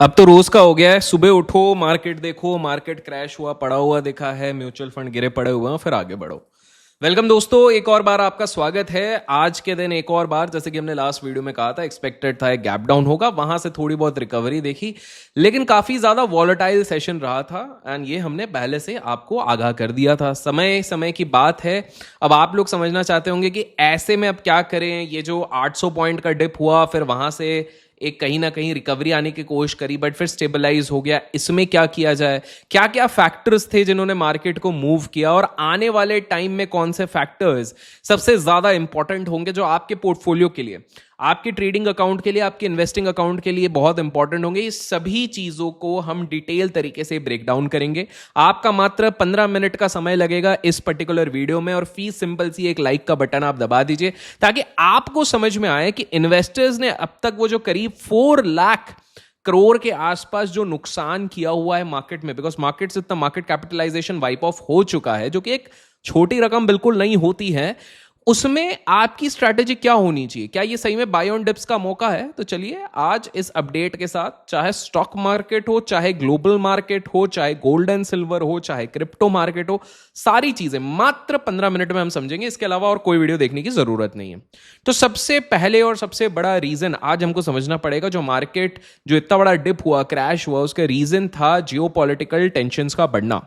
अब तो रोज का हो गया है। सुबह उठो, मार्केट देखो, मार्केट क्रैश हुआ पड़ा हुआ दिखा है, म्यूचुअल फंड गिरे पड़े हुए हैं, फिर आगे बढ़ो। वेलकम दोस्तों, एक और बार आपका स्वागत है। आज के दिन एक और बार, जैसे कि हमने लास्ट वीडियो में कहा था, एक्सपेक्टेड था एक गैप डाउन होगा, वहां से थोड़ी बहुत रिकवरी देखी, लेकिन काफी ज्यादा वॉलेटाइल सेशन रहा था। एंड ये हमने पहले से आपको आगाह कर दिया था। समय समय की बात है। अब आप लोग समझना चाहते होंगे कि ऐसे में अब क्या करें। ये जो 800 पॉइंट का डिप हुआ, फिर वहां से एक कहीं ना कहीं रिकवरी आने की कोशिश करी, बट फिर स्टेबलाइज हो गया। इसमें क्या किया जाए, क्या क्या फैक्टर्स थे जिन्होंने मार्केट को मूव किया, और आने वाले टाइम में कौन से फैक्टर्स सबसे ज्यादा इंपॉर्टेंट होंगे जो आपके पोर्टफोलियो के लिए, आपके ट्रेडिंग अकाउंट के लिए, आपके इन्वेस्टिंग अकाउंट के लिए बहुत इंपॉर्टेंट होंगे। इस सभी चीजों को हम डिटेल तरीके से ब्रेक डाउन करेंगे। आपका मात्र 15 मिनट का समय लगेगा इस पर्टिकुलर वीडियो में, और फीस सिंपल सी एक लाइक का बटन आप दबा दीजिए ताकि आपको समझ में आए कि इन्वेस्टर्स ने अब तक वो जो करीब 4 लाख करोड़ के आसपास जो नुकसान किया हुआ है मार्केट में, बिकॉज मार्केट से इतना मार्केट कैपिटलाइजेशन वाइप ऑफ हो चुका है, जो कि एक छोटी रकम बिल्कुल नहीं होती है, उसमें आपकी स्ट्रैटेजी क्या होनी चाहिए। क्या ये सही में बाय ऑन डिप्स का मौका है? तो चलिए आज इस अपडेट के साथ, चाहे स्टॉक मार्केट हो, चाहे ग्लोबल मार्केट हो, चाहे गोल्ड एंड सिल्वर हो, चाहे क्रिप्टो मार्केट हो, सारी चीजें मात्र 15 मिनट में हम समझेंगे। इसके अलावा और कोई वीडियो देखने की जरूरत नहीं है। तो सबसे पहले और सबसे बड़ा रीजन आज हमको समझना पड़ेगा, जो मार्केट जो इतना बड़ा डिप हुआ, क्रैश हुआ, उसका रीजन था जियोपॉलिटिकल टेंशंस का बढ़ना।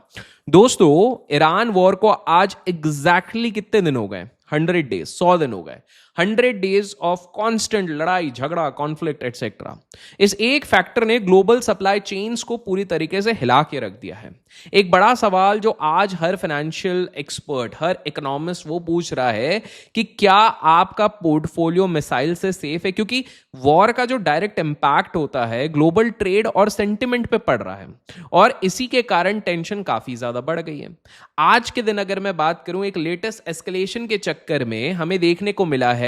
दोस्तों, ईरान वॉर को आज एग्जैक्टली कितने दिन हो गए? 100 डेज, 100 दिन हो गए। 100 डेज ऑफ कांस्टेंट लड़ाई झगड़ा, कॉन्फ्लिक्ट एटसेट्रा। इस एक फैक्टर ने ग्लोबल सप्लाई चेन्स को पूरी तरीके से हिला के रख दिया है। एक बड़ा सवाल जो आज हर फाइनेंशियल एक्सपर्ट, हर इकोनॉमिस्ट वो पूछ रहा है कि क्या आपका पोर्टफोलियो मिसाइल से सेफ है, क्योंकि वॉर का जो डायरेक्ट इंपैक्ट होता है ग्लोबल ट्रेड और सेंटिमेंट पे पड़ रहा है, और इसी के कारण टेंशन काफी ज्यादा बढ़ गई है। आज के दिन अगर मैं बात करूं, एक लेटेस्ट एस्केलेशन के चक्कर में हमें देखने को मिला है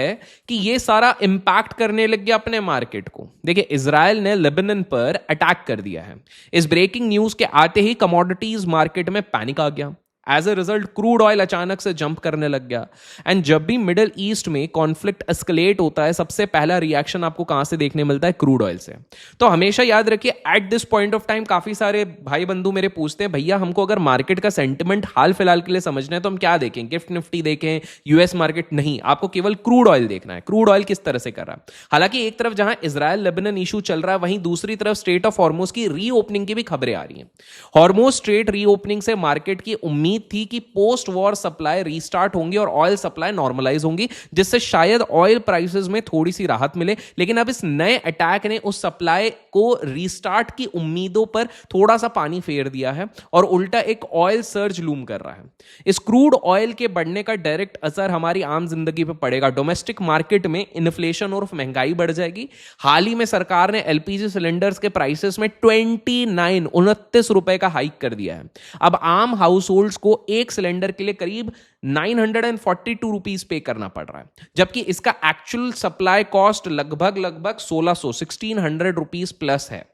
कि ये सारा इंपैक्ट करने लग गया अपने मार्केट को। देखिए, इजराइल ने लेबनान पर अटैक कर दिया है। इस ब्रेकिंग न्यूज के आते ही कमोडिटीज मार्केट में पैनिक आ गया। As a result crude oil अचानक से जंप करने लग गया। एंड जब भी मिडिल ईस्ट में कॉन्फ्लिक्ट एस्केलेट होता है, सबसे पहला रिएक्शन आपको कहां से देखने मिलता है? क्रूड ऑयल से। तो हमेशा याद रखिए, at this point of time काफी सारे भाई बंधु मेरे पूछते हैं, भैया हमको अगर मार्केट का सेंटिमेंट हाल फिलहाल के लिए समझना है तो हम क्या देखें? गिफ्ट निफ्टी देखें, यूएस मार्केट? नहीं, आपको केवल क्रूड ऑयल देखना है। क्रूड ऑयल किस तरह से कर रहा है। हालांकि एक तरफ जहां इजराइल लेबनान इशू चल रहा है, वहीं दूसरी तरफ स्ट्रेट ऑफ हॉर्मुज की रीओपनिंग की भी खबरें आ रही हैं। हॉर्मुज स्ट्रेट रीओपनिंग से मार्केट की उम्मीद थी कि पोस्ट वॉर सप्लाई रीस्टार्ट होंगी और ऑयल सप्लाई नॉर्मलाइज होंगी, जिससे शायद ऑयल प्राइसेस में थोड़ी सी राहत मिले। लेकिन अब इस नए अटैक ने उस सप्लाई को रीस्टार्ट की उम्मीदों पर थोड़ा सा पानी फेर दिया है, और उल्टा एक ऑयल सर्ज लूम कर रहा है। इस क्रूड ऑयल के बढ़ने का डायरेक्ट असर हमारी आम जिंदगी पर पड़ेगा। डोमेस्टिक मार्केट में इन्फ्लेशन और महंगाई बढ़ जाएगी। हाल ही में सरकार ने एलपीजी सिलेंडर्स के प्राइसेस में 29 रुपए का हाइक कर दिया है। अब आम हाउस होल्ड्स को एक सिलेंडर के लिए करीब 942 रुपीज पे करना पड़ रहा है, जबकि इसका एक्चुअल सप्लाई कॉस्ट लगभग 1600 रुपीज प्लस है,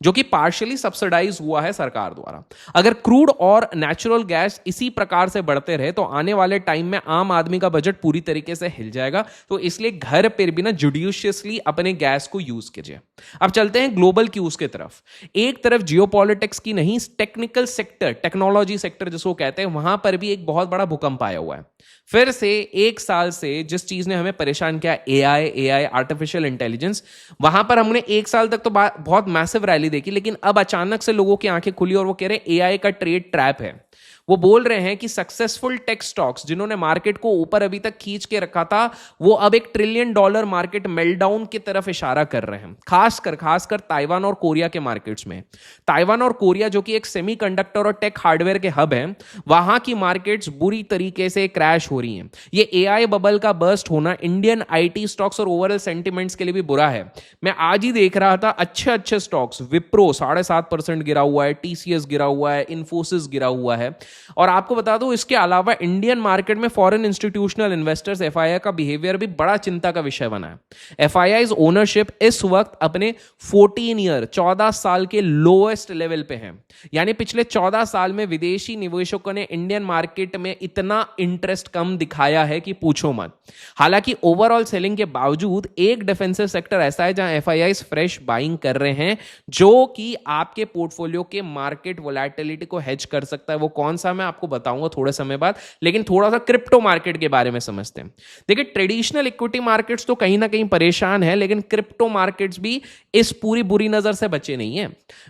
जो कि पार्शियली सब्सिडाइज हुआ है सरकार द्वारा। अगर क्रूड और नेचुरल गैस इसी प्रकार से बढ़ते रहे तो आने वाले टाइम में आम आदमी का बजट पूरी तरीके से हिल जाएगा। तो इसलिए घर पर भी ना जुडिशियसली अपने गैस को यूज कीजिए। अब चलते हैं ग्लोबल क्यूज की तरफ। एक तरफ जियोपॉलिटिक्स की नहीं, टेक्निकल सेक्टर, टेक्नोलॉजी सेक्टर जिसको कहते हैं, वहां पर भी एक बहुत बड़ा भूकंप आया हुआ है। फिर से एक साल से जिस चीज ने हमें परेशान किया, एआई आर्टिफिशियल इंटेलिजेंस, वहां पर हमने एक साल तक तो बहुत मैसिव रैली देखी, लेकिन अब अचानक से लोगों की आंखें खुली और वो कह रहे हैं एआई का ट्रेड ट्रैप है। वो बोल रहे हैं कि सक्सेसफुल टेक स्टॉक्स जिन्होंने मार्केट को ऊपर अभी तक खींच के रखा था, वो अब $1 ट्रिलियन मार्केट मेल्टडाउन की तरफ इशारा कर रहे हैं। खासकर ताइवान और कोरिया के मार्केट्स में। ताइवान और कोरिया जो कि एक सेमीकंडक्टर और टेक हार्डवेयर के हब हैं, वहां की मार्केट्स बुरी तरीके से क्रैश हो रही हैं। ये एआई बबल का बर्स्ट होना इंडियन आईटी स्टॉक्स और ओवरऑल सेंटिमेंट्स के लिए भी बुरा है। मैं आज ही देख रहा था, अच्छे स्टॉक्स, विप्रो 7.5% गिरा हुआ है, टीसीएस गिरा हुआ है, इन्फोसिस गिरा हुआ है। और आपको बता दूं, इसके अलावा इंडियन मार्केट में फॉरेन इंस्टीट्यूशनल इन्वेस्टर्स, एफआईआई का बिहेवियर भी बड़ा चिंता का विषय बना है। एफआईआई's ओनरशिप इस वक्त अपने 14 साल के लोएस्ट लेवल पे है। यानी पिछले 14 साल में विदेशी निवेशकों ने इंडियन मार्केट में इतना इंटरेस्ट इंटरेस्ट कम दिखाया है कि पूछो मत। हालांकि ओवरऑल सेलिंग के बावजूद एक डिफेंसिव सेक्टर ऐसा है जहां एफआईआईज फ्रेश बाइंग कर रहे हैं, जो कि आपके पोर्टफोलियो के मार्केट वोलेटिलिटी को हेज कर सकता है। वो कौन सा मैं आपको बताऊंगा थोड़े समय बाद, लेकिन थोड़ा सा क्रिप्टो मार्केट के बारे में समझते हैं। देखिए, ट्रेडिशनल इक्विटी मार्केट्स तो कहीं ना कहीं परेशान है, लेकिन क्रिप्टो मार्केट्स भी इस पूरी बुरी नजर से बचे नहीं है।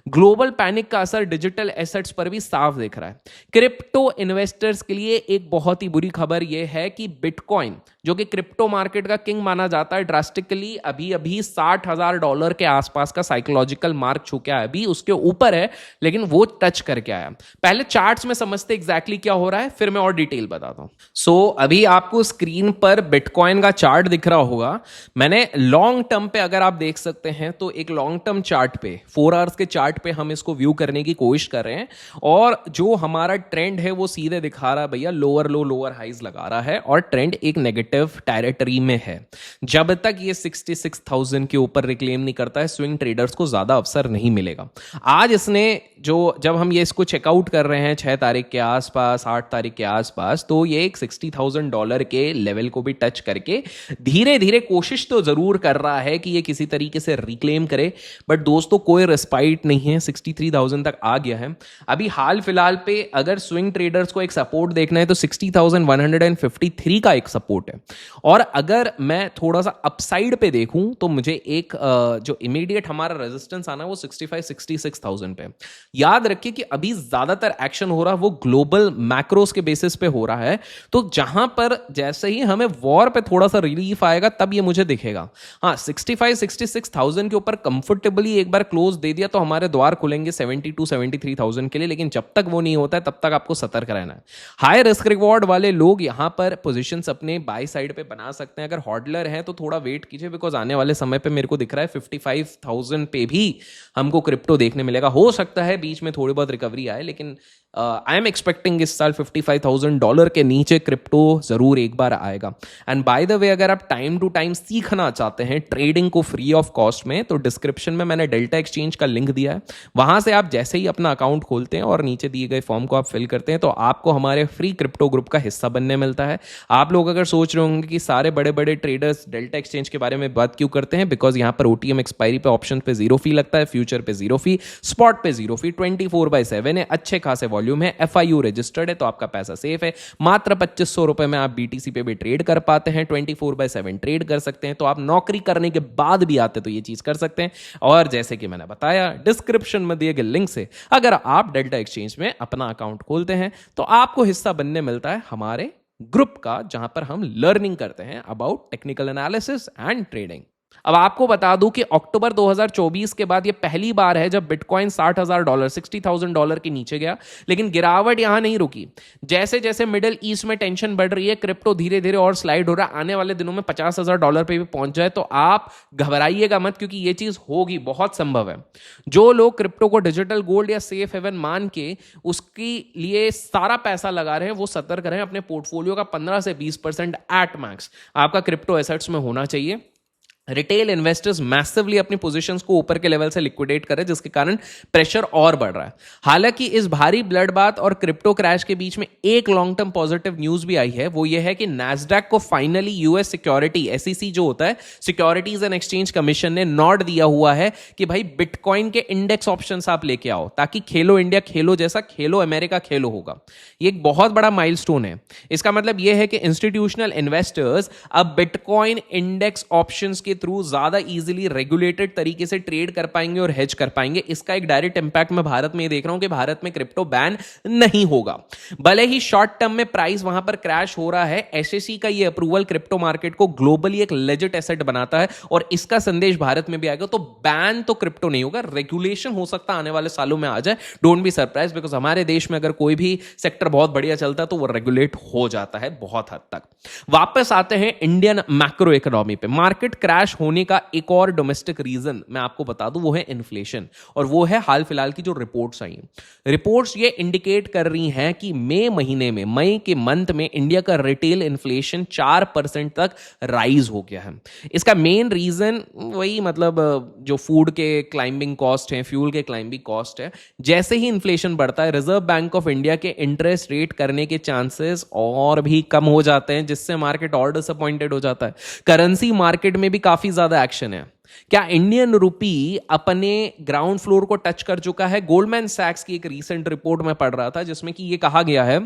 ग्लोबल पैनिक का असर डिजिटल एसेट्स पर भी साफ दिख रहा है। क्रिप्टो इन्वेस्टर्स के लिए एक बहुत ही बुरी खबर यह है कि बिटकॉइन, जो कि क्रिप्टो मार्केट का किंग माना जाता है, ड्रास्टिकली अभी अभी $60,000 के आसपास का साइकोलॉजिकल मार्क छू के आया। अभी उसके ऊपर है, लेकिन वो टच करके आया। पहले चार्ट्स में समझते एग्जैक्टली क्या हो रहा है, फिर मैं और डिटेल बताता हूं। अभी आपको स्क्रीन पर बिटकॉइन का चार्ट दिख रहा होगा। मैंने लॉन्ग टर्म पे, अगर आप देख सकते हैं तो एक लॉन्ग टर्म चार्ट पे, 4 आवर्स के चार्ट पे हम इसको व्यू करने की कोशिश कर रहे हैं, और जो हमारा ट्रेंड है वो सीधे दिखा रहा है भैया, लोअर लो लोअर हाइज लगा रहा है, और ट्रेंड एक नेगेटिव टेरिटरी में है। जब तक ये 66,000 के ऊपर रिक्लेम नहीं करता है, स्विंग ट्रेडर्स को ज्यादा अवसर नहीं मिलेगा। आज इसने जब हम ये इसको चेकआउट कर रहे हैं 6 तारीख के आसपास, 8 तारीख के आसपास, तो ये एक $60,000 के लेवल को भी टच करके धीरे धीरे कोशिश तो जरूर कर रहा है कि ये किसी तरीके से रिक्लेम करे, बट दोस्तों कोई रिस्पाइट नहीं है। 63,000 तक आ गया है। अभी हाल फिलहाल पे अगर स्विंग ट्रेडर्स को एक सपोर्ट देखना है तो 60,153 का एक सपोर्ट है। और अगर मैं थोड़ा सा अपसाइड पे देखूं तो मुझे एक जो इमीडिएट हमारा रेजिस्टेंस आना है वो 65-66,000 पे। याद रखिए कि अभी ज्यादातर एक्शन हो रहा है वो ग्लोबल मैक्रोस के बेसिस पे हो रहा है, तो जहां पर जैसे ही हमें वॉर पे थोड़ा सा रिलीफ आएगा तब ये मुझे दिखेगा। हाँ, 65-66,000 के ऊपर कंफर्टेबली एक बार क्लोज दे दिया तो हमारे द्वार खुलेंगे 72-73,000 के लिए, लेकिन जब तक वो नहीं होता है तब तक आपको सतर्क रहना है। हाई रिस्क रिवॉर्ड वाले लोग यहां पर पोजीशंस अपने बाय साइड पे बना सकते हैं। अगर हॉडलर है तो थोड़ा वेट कीजिए, बिकॉज आने वाले समय पे मेरे को दिख रहा है 55,000 पे भी हमको क्रिप्टो देखने मिलेगा। हो सकता है बीच में थोड़ी बहुत रिकवरी आए, लेकिन आई एम एक्सपेक्टिंग इस साल $55,000 के नीचे क्रिप्टो जरूर एक बार आएगा। एंड बाय द वे, अगर आप टाइम टू टाइम सीखना चाहते हैं ट्रेडिंग को फ्री ऑफ कॉस्ट में, तो डिस्क्रिप्शन में मैंने डेल्टा एक्सचेंज का लिंक दिया है। वहां से आप जैसे ही अपना अकाउंट खोलते हैं और नीचे दिए गए फॉर्म को आप फिल करते हैं तो आपको हमारे फ्री क्रिप्टो ग्रुप का हिस्सा बनने मिलता है। आप लोग अगर सोच रहे होंगे कि सारे बड़े बड़े ट्रेडर्स डेल्टा एक्सचेंज के बारे में बात क्यों करते हैं, बिकॉज यहाँ पर ओटीएम एक्सपायरी पे ऑप्शन पे 0 फी लगता है, फ्यूचर पे 0 फी, स्पॉट पे 0 फी, 24/7 है, अच्छे खासे वॉल्यूम है, FIU रजिस्टर्ड है, तो आपका पैसा सेफ है। मात्र ₹2500 में आप BTC पे भी ट्रेड कर पाते हैं, 24/7 ट्रेड कर सकते हैं। तो आप नौकरी करने के बाद भी आते तो ये चीज कर सकते हैं। और जैसे कि मैंने बताया, डिस्क्रिप्शन में दिए गए लिंक से अगर आप डेल्टा एक्सचेंज में अपना अकाउंट खोलते हैं तो आपको हिस्सा बनने मिलता है हमारे ग्रुप का, जहां पर हम लर्निंग करते हैं about technical analysis and trading. अब आपको बता दूं कि अक्टूबर 2024 के बाद यह पहली बार है जब बिटकॉइन $60,000 $60,000 के नीचे गया, लेकिन गिरावट यहां नहीं रुकी। जैसे जैसे मिडिल ईस्ट में टेंशन बढ़ रही है, क्रिप्टो धीरे धीरे और स्लाइड हो रहा है। आने वाले दिनों में $50,000 पे भी पहुंच जाए तो आप घबराइएगा मत, क्योंकि यह चीज होगी, बहुत संभव है। जो लोग क्रिप्टो को डिजिटल गोल्ड या सेफ हेवन मान के उसके लिए सारा पैसा लगा रहे हैं, वो सतर्क रहें। अपने पोर्टफोलियो का 15 से 20% एट मैक्स आपका क्रिप्टो एसेट्स में होना चाहिए। रिटेल इन्वेस्टर्स मैसिवली अपनी पोजीशंस को ऊपर के लेवल से लिक्विडेट करें, जिसके कारण प्रेशर और बढ़ रहा है। हालांकि इस भारी ब्लडबाथ और क्रिप्टो क्रैश के बीच में एक लॉन्ग टर्म पॉजिटिव न्यूज भी आई है। वो ये है कि नैस्डैक को फाइनली यूएस सिक्योरिटी SEC जो होता है, सिक्योरिटीज एंड एक्सचेंज कमीशन ने नॉट दिया हुआ है कि भाई बिटकॉइन के इंडेक्स ऑप्शंस आप लेके आओ, ताकि खेलो इंडिया खेलो जैसा खेलो अमेरिका खेलो होगा। ये एक बहुत बड़ा माइलस्टोन है। इसका मतलब यह है कि इंस्टीट्यूशनल इन्वेस्टर्स अब बिटकॉइन इंडेक्स ऑप्शंस के थ्रू ज्यादा इजीली रेगुलेटेड तरीके से ट्रेड कर पाएंगे और हेज कर पाएंगे। इसका एक डायरेक्ट इंपैक्ट मैं भारत में देख रहा हूं कि भारत में क्रिप्टो बैन नहीं होगा। भले ही शॉर्ट टर्म में प्राइस वहां पर क्रैश हो रहा है, SEC का ये अप्रूवल क्रिप्टो मार्केट को ग्लोबली एक लेजिट एसेट बनाता है और इसका संदेश भारत में भी आएगा। तो बैन तो क्रिप्टो नहीं होगा, रेगुलेशन हो सकता है आने वाले सालों में आ जाए। डोंट बी सरप्राइज, बिकॉज हमारे देश में अगर कोई भी सेक्टर बहुत बढ़िया चलता है तो वो रेगुलेट हो जाता है बहुत हद तक। वापस आते हैं इंडियन मैक्रो इकोनॉमी पे। मार्केट क्रैश क्रैश होने का एक और डोमेस्टिक रीजन मैं आपको बता दूं, वो है इन्फ्लेशन, और वो है हाल फिलहाल की जो रिपोर्ट्स आई। रिपोर्ट्स ये इंडिकेट कर रही हैं कि मई के मंथ में इंडिया का रिटेल इन्फ्लेशन 4% तक राइज हो गया है। इसका मेन रीजन वही मतलब जो फूड के क्लाइंबिंग कॉस्ट है, फ्यूल के क्लाइंबिंग कॉस्ट है। जैसे ही इन्फ्लेशन बढ़ता है, रिजर्व बैंक ऑफ इंडिया के इंटरेस्ट रेट करने के चांसेस और भी कम हो जाते हैं, जिससे मार्केट और डिसअपॉइंटेड हो जाता है। करेंसी मार्केट में भी काफी ज्यादा एक्शन है। क्या इंडियन रुपी अपने ग्राउंड फ्लोर को टच कर चुका है? गोल्डमैन सैक्स की एक रीसेंट रिपोर्ट में पढ़ रहा था, जिसमें कि यह कहा गया है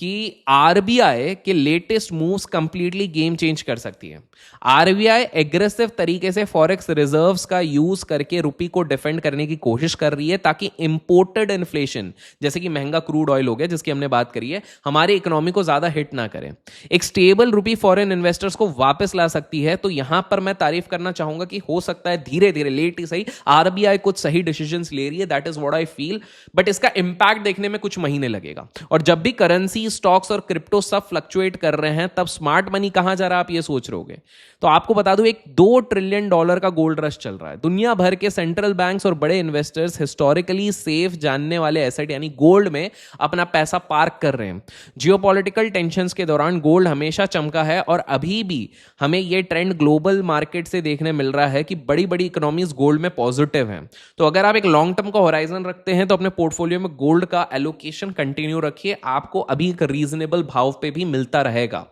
कि आरबीआई के latest moves completely game change कर सकती है। आरबीआई एग्रेसिव तरीके से फॉरेक्स रिजर्व्स का यूज करके रुपी को डिफेंड करने की कोशिश कर रही है, ताकि इंपोर्टेड इन्फ्लेशन, जैसे कि महंगा क्रूड ऑयल हो गया जिसकी हमने बात करी है, हमारी इकोनॉमी को ज्यादा हिट ना करे। एक स्टेबल रुपी फॉरेन इन्वेस्टर्स को वापस ला सकती है। तो यहां पर मैं तारीफ करना चाहूंगा कि हो सकता है धीरे धीरे, लेट ही सही, आरबीआई कुछ सही डिसीजंस ले रही है। That is what I feel, but इसका इंपैक्ट देखने में कुछ महीने लगेगा। और जब भी करेंसी, स्टॉक्स और क्रिप्टो सब फ्लक्चुएट कर रहे हैं, तब स्मार्ट मनी कहां जा रहा है आप ये सोच रहे होगे। तो आपको बता दूं, एक $2 ट्रिलियन का गोल्ड रश चल रहा है। दुनिया भर के सेंट्रल बैंक्स और बड़े इन्वेस्टर्स हिस्टोरिकली सेफ जानने वाले एसेट यानी गोल्ड में अपना पैसा पार्क कर रहे हैं। जियोपॉलिटिकल टेंशंस के दौरान गोल्ड हमेशा चमका है, और अभी भी हमें यह ट्रेंड ग्लोबल मार्केट से देखने मिल रहा है कि बड़ी बड़ी इकोनॉमीज गोल्ड में पॉजिटिव हैं। तो अगर आप एक लॉन्ग टर्म का होराइजन रखते हैं तो अपने पोर्टफोलियो में गोल्ड का एलोकेशन कंटिन्यू रखिए, आपको अभी एक रीजनेबल भाव पे भी मिलता रहेगा।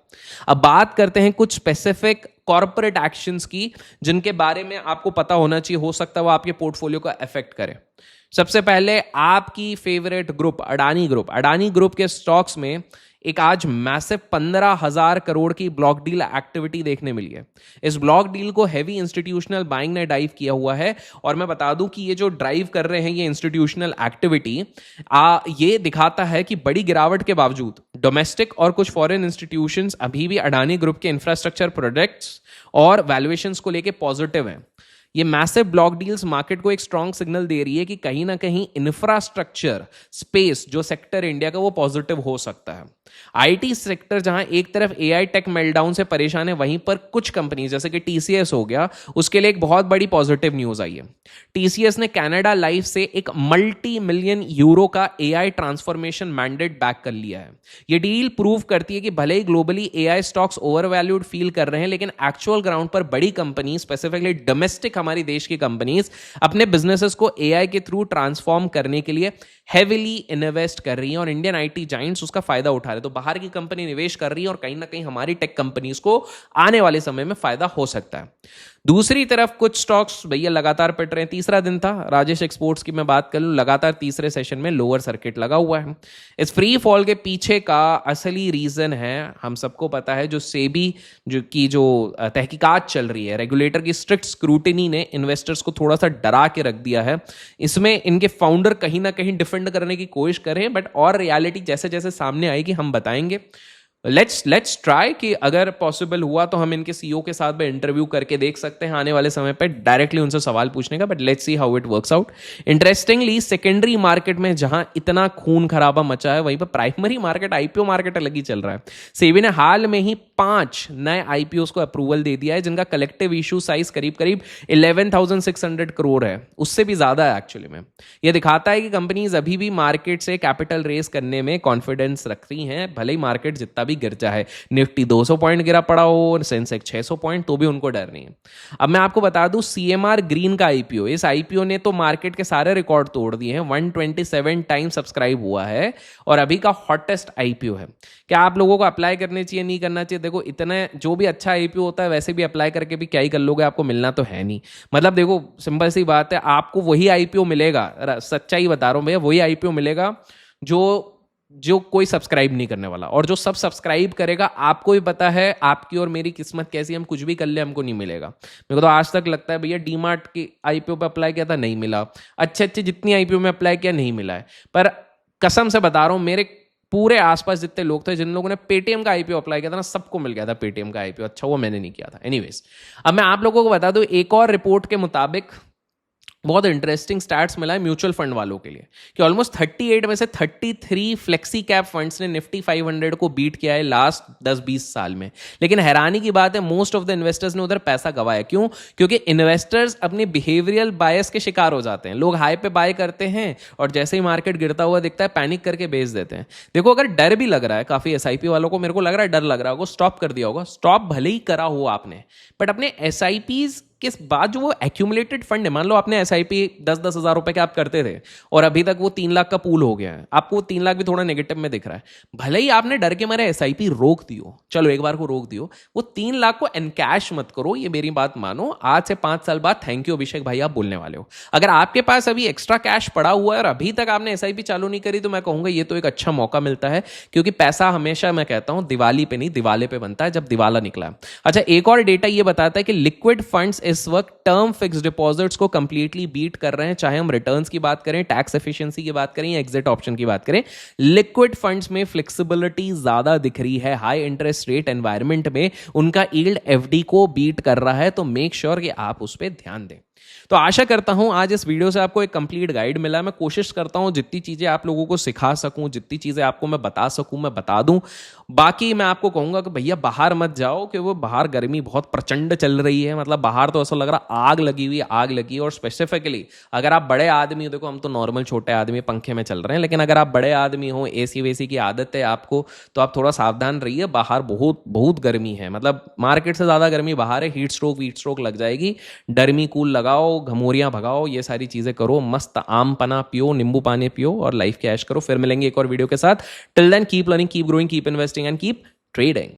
अब बात करते हैं कुछ स्पेसिफिक कॉर्पोरेट एक्शंस की, जिनके बारे में आपको पता होना चाहिए, हो सकता है वो आपके पोर्टफोलियो को अफेक्ट करे। सबसे पहले आपकी फेवरेट ग्रुप अडानी ग्रुप के स्टॉक्स में एक आज मैसिव 15,000 करोड़ की ब्लॉक डील एक्टिविटी देखने मिली है। इस ब्लॉक डील को हेवी इंस्टीट्यूशनल बाइंग ने ड्राइव किया हुआ है, और मैं बता दूं कि ये जो ड्राइव कर रहे हैं ये इंस्टीट्यूशनल एक्टिविटी ये दिखाता है कि बड़ी गिरावट के बावजूद डोमेस्टिक और कुछ फॉरेन इंस्टीट्यूशंस अभी भी अडानी ग्रुप के इंफ्रास्ट्रक्चर प्रोजेक्ट्स और वैल्यूएशंस को लेके पॉजिटिव हैं। ये मैसिव ब्लॉक डील्स मार्केट को एक स्ट्रॉन्ग सिग्नल दे रही है कि कहीं ना कहीं इंफ्रास्ट्रक्चर स्पेस जो सेक्टर इंडिया का वो पॉजिटिव हो सकता है। आईटी सेक्टर जहां एक तरफ एआई टेक मेल्टडाउन से परेशान है, वहीं पर कुछ कंपनी जैसे कि टीसीएस हो गया, उसके लिए एक बहुत बड़ी पॉजिटिव न्यूज आई है। टीसीएस ने कनाडा लाइफ से एक मल्टी-मिलियन यूरो का एआई ट्रांसफॉर्मेशन मैंडेट बैक कर लिया है। यह डील प्रूव करती है कि भले ही globally AI stocks overvalued feel कर रहे हैं, लेकिन एक्चुअल ग्राउंड पर बड़ी कंपनी, स्पेसिफिकली डोमेस्टिक हमारी देश की कंपनीज, अपने बिजनेसेस को एआई के थ्रू ट्रांसफॉर्म करने के लिए हेविली इन्वेस्ट कर रही हैं, और इंडियन आईटी जाइंट्स उसका फायदा उठा रहे हैं। तो बाहर की कंपनी निवेश कर रही है, और कहीं ना कहीं हमारी टेक कंपनीज को आने वाले समय में फायदा हो सकता है। दूसरी तरफ कुछ स्टॉक्स भैया लगातार पिट रहे हैं। तीसरा दिन था, राजेश एक्सपोर्ट्स की मैं बात कर लूं, लगातार तीसरे सेशन में लोअर सर्किट लगा हुआ है। इस फ्री फॉल के पीछे का असली रीजन है, हम सबको पता है, जो सेबी जो तहकीकात चल रही है, रेगुलेटर की स्ट्रिक्ट स्क्रूटिनी ने इन्वेस्टर्स को थोड़ा सा डरा के रख दिया है। इसमें इनके फाउंडर कहीं ना कहीं डिफेंड करने की कोशिश कर रहे हैं, बट और रियलिटी जैसे जैसे सामने आएगी हम बताएंगे। लेट्स ट्राई कि अगर पॉसिबल हुआ तो हम इनके सीईओ के साथ में इंटरव्यू करके देख सकते हैं आने वाले समय पे, डायरेक्टली उनसे सवाल पूछने का, but let's see how it works out. Interestingly secondary market में जहां इतना खून खराबा मचा है, वहीं पर प्राइमरी मार्केट, आईपीओ मार्केट अलग ही चल रहा है। सेबी ने हाल में ही 5 नए आईपीओ को अप्रूवल दे दिया है, जिनका कलेक्टिव इशू साइज करीब 11,600 करोड़ है, उससे भी ज्यादा है एक्चुअली में। यह दिखाता है कि कंपनीज अभी भी मार्केट से कैपिटल रेस करने में कॉन्फिडेंस रख रही हैं, भले ही मार्केट जितना गिर जाए। निफ्टी 200 पॉइंट गिरा पड़ा हो, सेंसेक्स 600 पॉइंट, तो भी उनको डर नहीं है। अब मैं आपको बता दूं, सीएमआर ग्रीन का आईपीओ, इस आईपीओ ने तो मार्केट के सारे रिकॉर्ड तोड़ दिए हैं। 127 टाइम सब्सक्राइब हुआ है और अभी का हॉटेस्ट आईपीओ है। क्या आप लोगों को अप्लाई करने चाहिए, नहीं करना चाहिए? देखो, इतने जो भी अच्छा आईपीओ होता है वैसे भी अप्लाई करके भी क्या ही कर लोगे, आपको मिलना तो है नहीं। मतलब देखो, सिंपल सी बात है, आपको वही आईपीओ मिलेगा, सच्चाई बता रहा हूं भैया, वही आईपीओ मिलेगा जो कोई सब्सक्राइब नहीं करने वाला, और जो सब सब्सक्राइब करेगा, आपको भी पता है आपकी और मेरी किस्मत कैसी, हम कुछ भी कर ले हमको नहीं मिलेगा। मेरे को तो आज तक लगता है भैया, डीमार्ट की आईपीओ पे अप्लाई किया था, नहीं मिला। अच्छे जितनी आईपीओ में अप्लाई किया, नहीं मिला है। पर कसम से बता रहा हूं, मेरे पूरे आसपास जितने लोग थे जिन लोगों ने पेटीएम का आईपीओ अप्लाई किया था ना, सबको मिल गया था पेटीएम का आईपीओ। अच्छा हुआ मैंने नहीं किया था। एनीवेज, अब मैं आप लोगों को बता दूं, एक और रिपोर्ट के मुताबिक बहुत इंटरेस्टिंग स्टैट्स मिला है म्यूचुअल फंड वालों के लिए कि ऑलमोस्ट 38 में से 33 फ्लेक्सी कैप फंड्स ने निफ्टी 500 को बीट किया है लास्ट 10-20 साल में। लेकिन हैरानी की बात है, मोस्ट ऑफ द इन्वेस्टर्स ने उधर पैसा गंवाया। क्यों? क्योंकि इन्वेस्टर्स अपनी बिहेवियरल बायस के शिकार हो जाते हैं। लोग हाई पे बाय करते हैं और जैसे ही मार्केट गिरता हुआ दिखता है पैनिक करके बेच देते हैं। देखो, अगर डर भी लग रहा है काफी एसआईपी वालों को, मेरे को लग रहा है डर लग रहा होगा, स्टॉप कर दिया होगा। स्टॉप भले ही करा हो आपने, बट अपने एसआईपीज के बाद जो वो एक्यूमुलेटेड फंड है, मान लो आपने एसआईपी 10-10 हजार रुपए के आप करते थे और अभी तक वो 3 लाख का पूल हो गया है, आपको 3 लाख भी थोड़ा नेगेटिव में दिख रहा है। भले ही आपने डर के मारे एसआईपी रोक दियो, चलो एक बार को रोक दियो, वो 3 लाख को एनकैश मत करो। ये मेरी बात मानो, आज से 5 साल बाद थैंक यू अभिषेक भाई आप बोलने वाले हो। अगर आपके पास अभी एक्स्ट्रा कैश पड़ा हुआ है और अभी तक आपने एसआईपी चालू नहीं करी, तो मैं कहूंगा ये तो एक अच्छा मौका मिलता है, क्योंकि पैसा हमेशा मैं कहता हूं दिवाली पे नहीं दिवाले पे बनता है, जब दिवाला निकला है। अच्छा, एक और डेटा ये बताता है कि लिक्विड फंड्स इस वक्त टर्म फिक्स्ड डिपॉजिट्स को कंप्लीटली बीट कर रहे हैं। चाहे हम रिटर्न्स की बात करें, टैक्स एफिशिएंसी की बात करें या एग्जिट ऑप्शन की बात करें, लिक्विड फंड्स में फ्लेक्सिबिलिटी ज्यादा दिख रही है। हाई इंटरेस्ट रेट एनवायरनमेंट में उनका यील्ड एफडी को बीट कर रहा है, तो मेक श्योर कि आप उस पर ध्यान दें। तो आशा करता हूं आज इस वीडियो से आपको एक कंप्लीट गाइड मिला। मैं कोशिश करता हूं जितनी चीजें आप लोगों को सिखा सकूं, जितनी चीजें आपको मैं बता सकूं मैं बता दूं। बाकी मैं आपको कहूंगा कि भैया बाहर मत जाओ, कि वो बाहर गर्मी बहुत प्रचंड चल रही है। मतलब बाहर तो ऐसा लग रहा आग लगी हुई, आग लगी। और स्पेसिफिकली अगर आप बड़े आदमी हो, देखो हम तो नॉर्मल छोटे आदमी पंखे में चल रहे हैं, लेकिन अगर आप बड़े आदमी हो, एसी वेसी की आदत है आपको, तो आप थोड़ा सावधान रहिए। बाहर बहुत बहुत गर्मी है, मतलब मार्केट से ज्यादा गर्मी बाहर है। हीट स्ट्रोक लग जाएगी। डर्मी कूल लगाओ, घमोरियां भगाओ, ये सारी चीजें करो। मस्त आम पना पियो, नींबू पानी पियो और लाइफ की ऐश करो। फिर मिलेंगे एक और वीडियो के साथ। Till then keep learning, keep growing, keep investing and keep trading.